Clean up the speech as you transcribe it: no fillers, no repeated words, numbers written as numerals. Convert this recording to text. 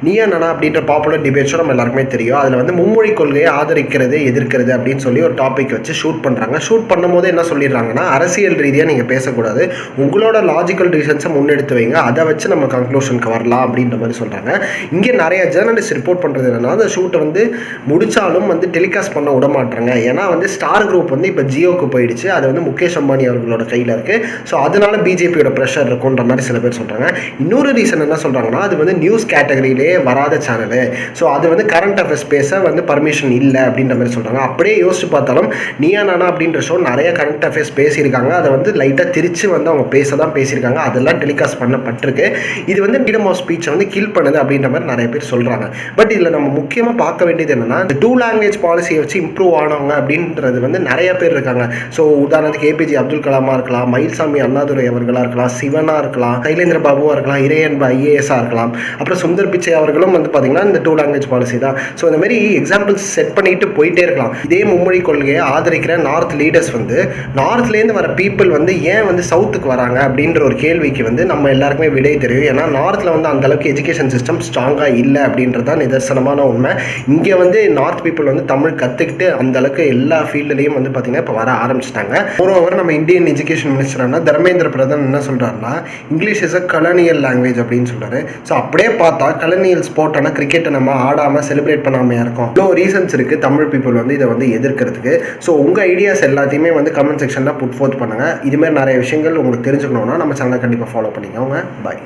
நீயா நானா அப்படின்ற பாப்புலர் டிபேட்ஸும் நம்ம எல்லாருக்குமே தெரியும். அதில் வந்து மும்மொழி கொள்கையை ஆதரிக்கிறது எதிர்க்கிறது அப்படின்னு சொல்லி ஒரு டாபிக் வச்சு ஷூட் பண்ணுறாங்க. ஷூட் பண்ணும்போது என்ன சொல்லிடுறாங்கன்னா, அரசியல் ரீதியாக நீங்கள் பேசக்கூடாது, உங்களோட லாஜிக்கல் ரீசன்ஸை முன்னெடுத்து வைங்க, அதை வச்சு நம்ம கன்க்ளூஷனுக்கு வரலாம் அப்படின்ற மாதிரி சொல்கிறாங்க. இங்கே நிறைய ஜேர்னலிஸ்ட் ரிப்போர்ட் பண்ணுறது என்னன்னா, அந்த ஷூட்டை வந்து முடிச்சாலும் வந்து டெலிகாஸ்ட் பண்ண விட மாட்டாங்க. ஏன்னா வந்து ஸ்டார் குரூப் வந்து இப்போ ஜியோக்கு போயிடுச்சு, அது வந்து முகேஷ் அம்பானி அவர்களோட கையில் இருக்குது. ஸோ அதனால பிஜேபியோட ப்ரெஷர் இருக்குன்ற மாதிரி சில பேர் சொல்கிறாங்க. இன்னொரு ரீசன் என்ன சொல்கிறாங்கன்னா, அது வந்து நியூஸ் கேட்டகரியிலே வராத சேனலு, ஸோ அது வந்து கரண்ட் அஃபேர்ஸ் பேச வந்து பர்மிஷன் இல்லை அப்படின்ற மாதிரி சொல்கிறாங்க. அப்படியே யோசிச்சு பார்த்தாலும் நீயா நானா அப்படின்ற ஷோ நிறைய கரண்ட் அஃபேர்ஸ் பேசியிருக்காங்க, அதை வந்து லைட்டாக திரிச்சு வந்து அவங்க பேச தான் பேசியிருக்காங்க, அதெல்லாம் டெலிகாஸ்ட் பண்ணப்பட்டிருக்கு. இது வந்து ஃப்ரீடம் ஆஃப் ஸ்பீச்சை வந்து கில் பண்ணுது அப்படின்ற மாதிரி நிறைய பேர் சொல்கிறாங்க. பட் இதில் நம்ம முக்கியமாக பார்க்க வேண்டியது என்னன்னா, இந்த 2 லாங்குவேஜ் பாலிசியை வச்சு இம்ப்ரூவ் ஆனவங்க அப்படின்றது வந்து நிறைய பேர் இருக்காங்க. ஸோ உதாரணத்துக்கு ஏபிஜே அப்துல் கலாமாக இருக்கலாம், மயில்சாமி அண்ணாதுரை அவர்களாக இருக்கலாம், சிவனா இருக்கலாம், சைலேந்திர பாபுவாக இருக்கலாம், இறையன்பு ஐஏஎஸ்ஸாக இருக்கலாம், அப்புறம் சுந்தர் பிச்சை அவர்களும் வந்து பார்த்தீங்கன்னா இந்த 2 லாங்குவேஜ் பாலிசி தான். ஸோ இந்த மாதிரி எக்ஸாம்பிள்ஸ் செட் பண்ணிட்டு போயிட்டே இருக்கலாம். இதே மும்மொழி கொள்கையை ஆதரிக்கிற நார்த் லீடர்ஸ் வந்து நார்த்லேருந்து வர பீப்புள் வந்து ஏன் வந்து சவுத்துக்கு வராங்க அப்படின்ற ஒரு கேள்விக்கு வந்து நம்ம எல்லாருக்குமே விடை தெரியும். ஏன்னா நார்த்தில் வந்து அந்தளவுக்கு எஜுகேஷன் சிஸ்டம் ஸ்ட்ராங்காக இல்லை அப்படின்றது தான் நிதர்சனமான உண்மை. இங்கே வந்து நார்த் பீப்புள் வந்து தமிழ் கற்றுக்கிட்டு அந்தளவுக்கு எல்லா ஃபீல்டுலேயும் வந்து பார்த்திங்கன்னா இப்போ வர ஆரம்பிச்சிட்டாங்க. மோரோவர் நம்ம இந்தியன் எஜுகேஷன் மினிஸ்டரான தர்மேந்திர பிரதான் என்ன சொல்கிறாருன்னா, இங்கிலீஷ் இஸ் அ கலனியல் லாங்குவேஜ் அப்படின்னு சொல்கிறாரு. ஸோ அப்படியே பார்த்தா கலனியல் ஸ்போர்ட்டான கிரிக்கெட்டை நம்ம ஆடாமல் செலிப்ரேட் பண்ணாமல் இருக்கும். இவ்வளோ ரீசன்ஸ் இருக்குது தமிழ் பீப்புள் வந்து இதை வந்து எதிர்க்கிறதுக்கு. ஸோ உங்கள் ஐடியாஸ் எல்லாத்தையுமே வந்து கமெண்ட் செக்ஷனில் புட் ஃபோர்த் பண்ணுங்கள். இதுமாதிரி நிறைய விஷயங்கள் உங்களுக்கு தெரிஞ்சுக்கணுன்னா நம்ம சேனலை கண்டிப்பாக ஃபாலோ பண்ணிக்கோங்க. பாய்.